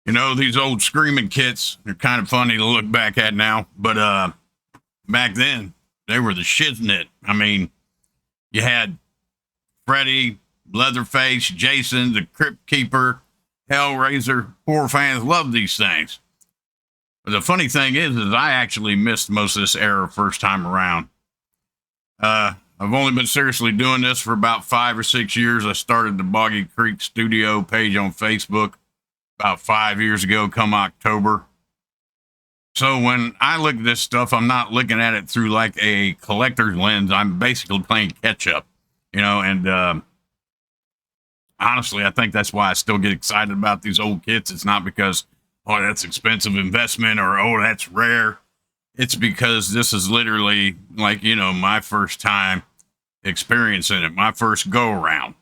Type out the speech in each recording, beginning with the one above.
You know, these old Screamin' kits, they're kind of funny to look back at now, but back then, they were the shiznit. I mean, you had Freddy, Leatherface, Jason, the Crypt Keeper, Hellraiser. Horror fans love these things. But the funny thing is I actually missed most of this era first time around. I've only been seriously doing this for about 5 or 6 years. I started the Boggy Creek Studio page on Facebook about 5 years ago, come October. So when I look at this stuff, I'm not looking at it through like a collector's lens. I'm basically playing catch up, and honestly, I think that's why I still get excited about these old kits. It's not because, oh, that's expensive investment or, oh, that's rare. It's because this is literally like, my first time experiencing it, my first go around.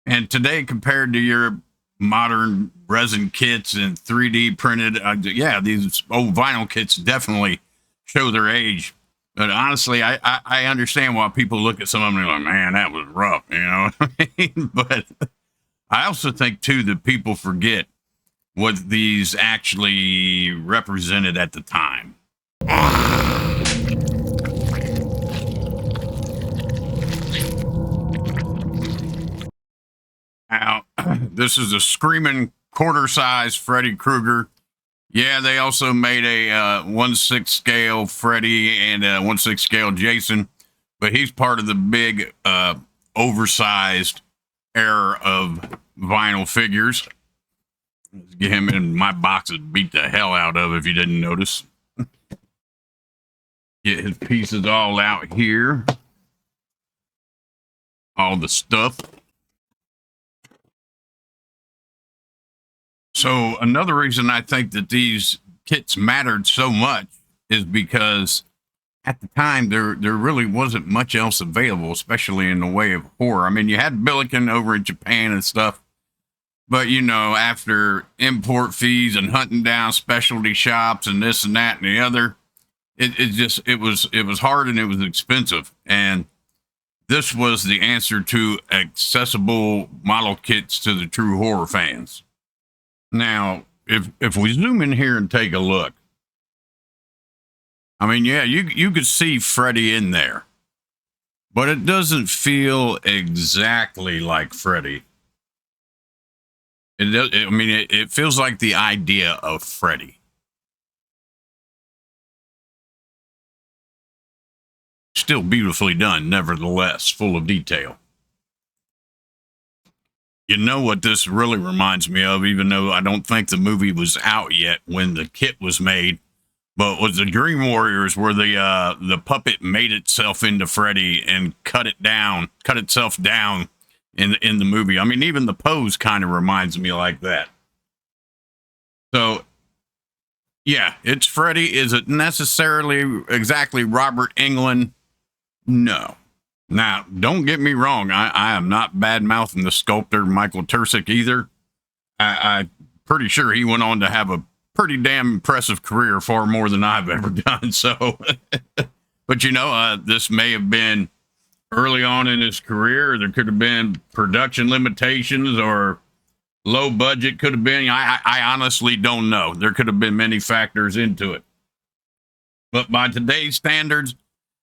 And today, compared to your modern resin kits and 3D printed, these old vinyl kits definitely show their age. But honestly, I understand why people look at some of them and they're like, man, that was rough, you know what I mean? But I also think, too, that people forget what these actually represented at the time. Now, this is a screaming quarter-size Freddy Krueger. Yeah, they also made a 1/6 scale Freddy and a 1/6 scale Jason, but he's part of the big oversized era of vinyl figures. Let's get him in my boxes, beat the hell out of if you didn't notice. Get his pieces all out here. All the stuff. So another reason I think that these kits mattered so much is because at the time there really wasn't much else available, especially in the way of horror. I mean, you had Billiken over in Japan and stuff, but after import fees and hunting down specialty shops and this and that and the other, it was hard and it was expensive. And this was the answer to accessible model kits to the true horror fans. Now, if we zoom in here and take a look, I mean, yeah, you could see Freddy in there, but it doesn't feel exactly like Freddy. It feels like the idea of Freddy. Still beautifully done, nevertheless, full of detail. You know what this really reminds me of, even though I don't think the movie was out yet when the kit was made, but was the Dream Warriors, where the puppet made itself into Freddy and cut itself down in the movie. I mean, even the pose kind of reminds me like that. So, yeah, it's Freddy. Is it necessarily exactly Robert Englund? No. Now, don't get me wrong. I am not bad-mouthing the sculptor, Michael Tersic, either. I'm pretty sure he went on to have a pretty damn impressive career, far more than I've ever done. So, but this may have been early on in his career. There could have been production limitations or low budget could have been. I honestly don't know. There could have been many factors into it. But by today's standards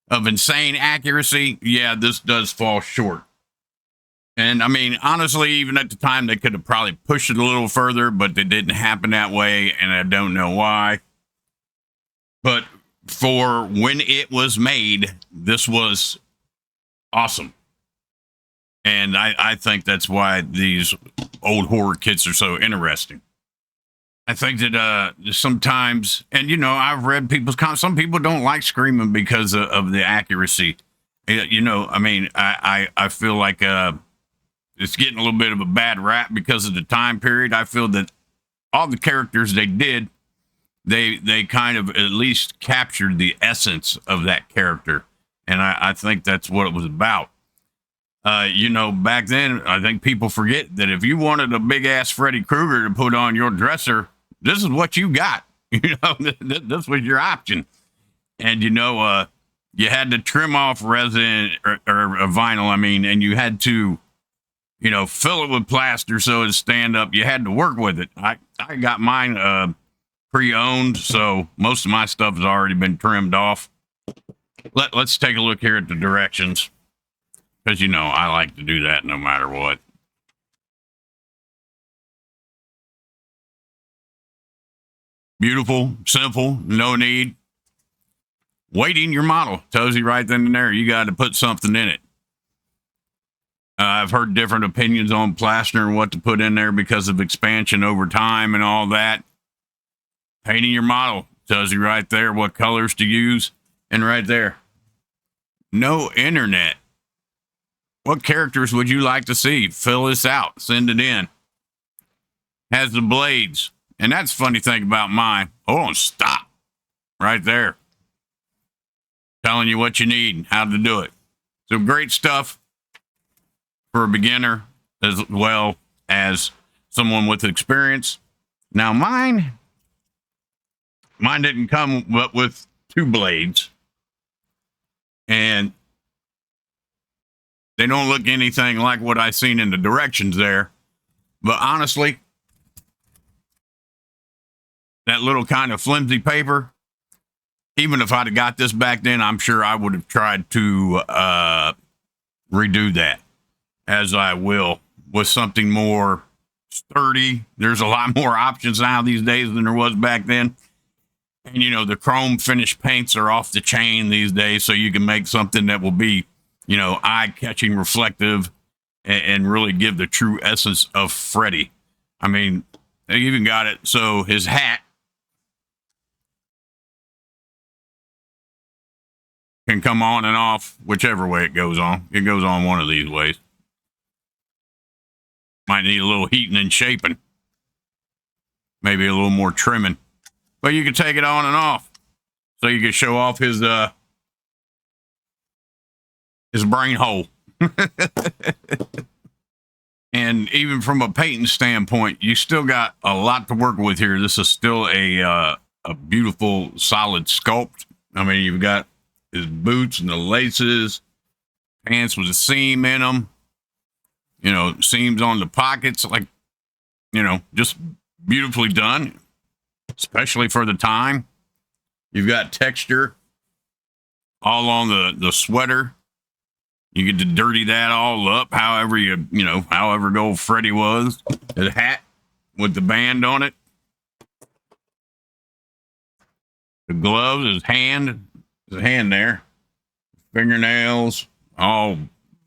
of insane accuracy, yeah, this does fall short. And I mean, honestly, even at the time, they could have probably pushed it a little further, but it didn't happen that way, and I don't know why. But for when it was made, this was awesome. And I think that's why these old horror kits are so interesting. I think that sometimes, and I've read people's comments. Some people don't like Screamin' because of the accuracy. I feel like it's getting a little bit of a bad rap because of the time period. I feel that all the characters they did, they kind of at least captured the essence of that character, and I think that's what it was about. Back then, I think people forget that if you wanted a big ass Freddy Krueger to put on your dresser, this is what you got. This was your option. And, you had to trim off resin or vinyl. I mean, and you had to you know, fill it with plaster so it'd stand up. You had to work with it. I got mine pre-owned, so most of my stuff has already been trimmed off. Let's take a look here at the directions, because, you know, I like to do that no matter what. Beautiful, simple, no need. Weighting your model tells you right then and there you got to put something in it. I've heard different opinions on plaster and what to put in there because of expansion over time and all that. Painting your model tells you right there what colors to use. And right there, no internet. What characters would you like to see? Fill this out. Send it in. Has the blades. And that's the funny thing about mine. Hold on, stop. Right there. Telling you what you need and how to do it. So great stuff for a beginner as well as someone with experience. Now mine didn't come but with 2 blades. And they don't look anything like what I seen in the directions there. But honestly, that little kind of flimsy paper, even if I'd have got this back then, I'm sure I would have tried to redo that, as I will with something more sturdy. There's a lot more options now these days than there was back then. And, you know, the chrome finish paints are off the chain these days, so you can make something that will be, you know, eye-catching, reflective, and really give the true essence of Freddy. I mean, they even got it so his hat can come on and off whichever way it goes on. It goes on one of these ways. Might need a little heating and shaping. Maybe a little more trimming. But you can take it on and off. So you can show off his brain hole. And even from a painting standpoint, you still got a lot to work with here. This is still a beautiful, solid sculpt. I mean, you've got his boots and the laces, pants with a seam in them, you know, seams on the pockets, like, you know, just beautifully done, especially for the time. You've got texture all on the sweater. You get to dirty that all up, however gold Freddy was. His hat with the band on it. The gloves, his hand there. Fingernails all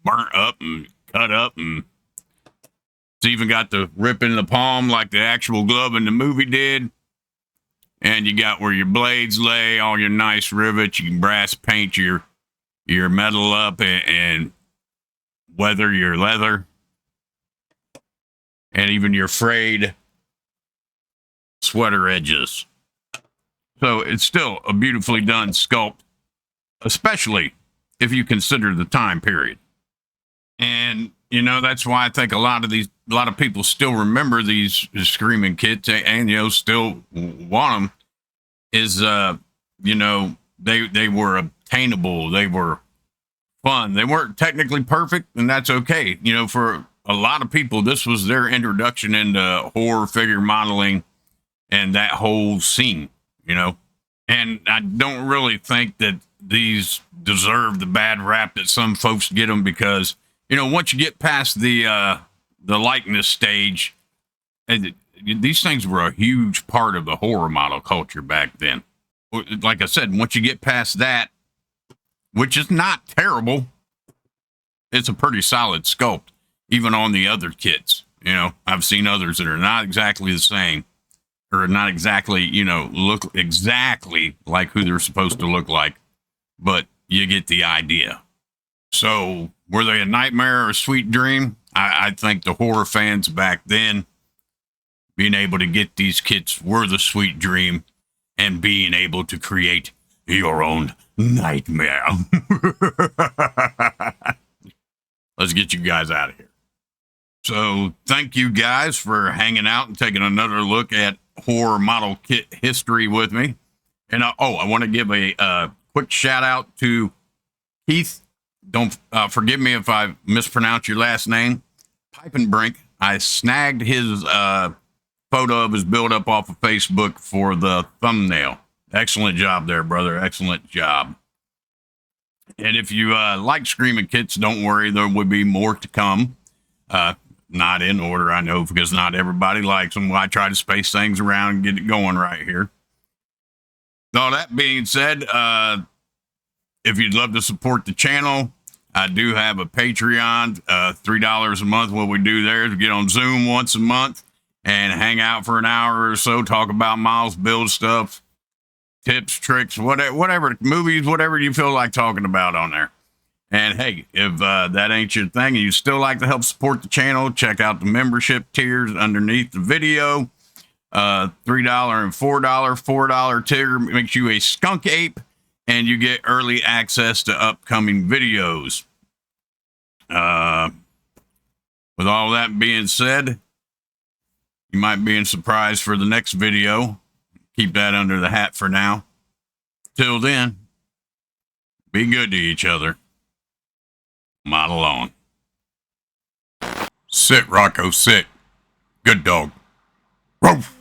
burnt up and cut up, and it's even got the rip in the palm like the actual glove in the movie did. And you got where your blades lay, all your nice rivets. You can brass paint your metal up and weather your leather. And even your frayed sweater edges. So it's still a beautifully done sculpt, especially if you consider the time period. And, you know, that's why I think a lot of people still remember these Screamin kits and, you know, still want them, is, you know, they were obtainable. They were fun. They weren't technically perfect, and that's okay. You know, for a lot of people, this was their introduction into horror figure modeling and that whole scene, you know. And I don't really think that these deserve the bad rap that some folks get them, because, you know, once you get past the likeness stage, these things were a huge part of the horror model culture back then. Like I said, once you get past that, which is not terrible, it's a pretty solid sculpt, even on the other kits. You know, I've seen others that are not exactly the same, or not exactly, you know, look exactly like who they're supposed to look like, but you get the idea. So were they a nightmare or a sweet dream? I think the horror fans back then, being able to get these kits were the sweet dream, and being able to create your own nightmare. Let's get you guys out of here. So thank you guys for hanging out and taking another look at horror model kit history with me. And I want to give a quick shout out to Keith. Don't forgive me if I mispronounce your last name. Pipe and Brink. I snagged his photo of his build up off of Facebook for the thumbnail. Excellent job there, brother. Excellent job. And if you like Screaming Kits, don't worry. There will be more to come. Not in order, I know, because not everybody likes them. I try to space things around and get it going right here. All that being said, if you'd love to support the channel, I do have a Patreon, $3 a month. What we do there is we get on Zoom once a month and hang out for an hour or so, talk about Miles build stuff, tips, tricks, whatever, movies, whatever you feel like talking about on there. And hey, if that ain't your thing and you still like to help support the channel, check out the membership tiers underneath the video. $3 and $4 tier makes you a skunk ape, and you get early access to upcoming videos. With all that being said, you might be in surprise for the next video. Keep that under the hat for now. Till then, be good to each other. Model on. Sit, Rocco, sit. Good dog. Roof.